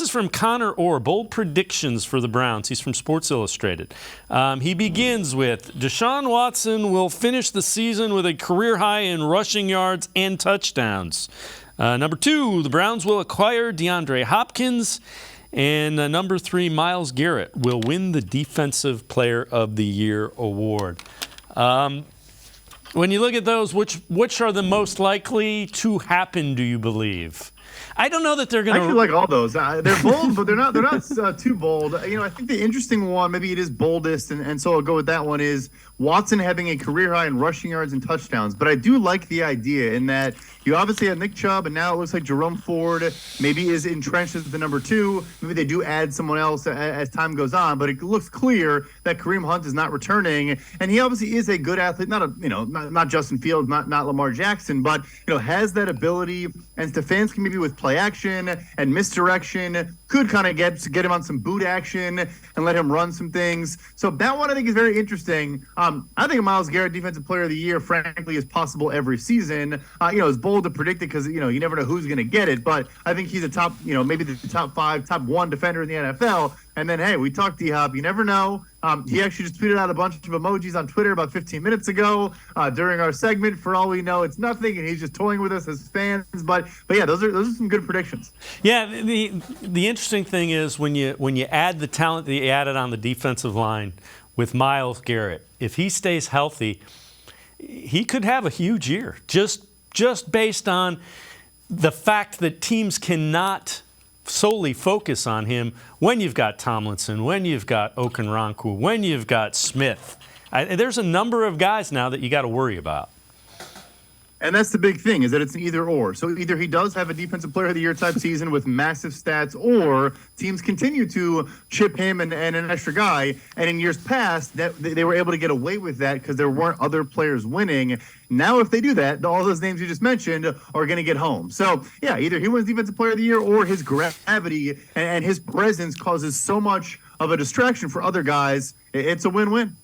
is from Connor Orr. Bold predictions for the Browns. He's from Sports Illustrated. He begins with, Deshaun Watson will finish the season with a career high in rushing yards and touchdowns. Number 2, the Browns will acquire DeAndre Hopkins. And number 3, Myles Garrett will win the Defensive Player of the Year award. When you look at those, which are the most likely to happen, do you believe? I don't know that they're going to. I actually like all those. They're bold, but they're not too bold. I think the interesting one, maybe it is boldest, and so I'll go with that one, is Watson having a career high in rushing yards and touchdowns. But I do like the idea in that you obviously have Nick Chubb, and now it looks like Jerome Ford maybe is entrenched as the number 2. Maybe they do add someone else as time goes on, but it looks clear that Kareem Hunt is not returning, and he obviously is a good athlete. Not Justin Fields, not Lamar Jackson, but has that ability. And Stefanski maybe with play action and misdirection could kind of get him on some boot action and let him run some things. So that one I think is very interesting. I think Myles Garrett, Defensive Player of the Year, frankly, is possible every season. It's bold to predict it because, you never know who's going to get it. But I think he's a top, maybe the top 5, top 1 defender in the NFL. And then, hey, we talked D-Hop. You never know. He actually just tweeted out a bunch of emojis on Twitter about 15 minutes ago during our segment. For all we know, it's nothing, and he's just toying with us as fans. But yeah, those are some good predictions. Yeah, the interesting thing is when you add the talent that you added on the defensive line with Myles Garrett, if he stays healthy, he could have a huge year. Just based on the fact that teams cannot solely focus on him when you've got Tomlinson, when you've got Okunranku, when you've got Smith. There's a number of guys now that you got to worry about. And that's the big thing, is that it's an either or. So either he does have a Defensive Player of the Year type season with massive stats, or teams continue to chip him and an extra guy. And in years past, that they were able to get away with that because there weren't other players winning. Now, if they do that, all those names you just mentioned are going to get home. So, yeah, either he wins Defensive Player of the Year, or his gravity and his presence causes so much of a distraction for other guys. It's a win-win.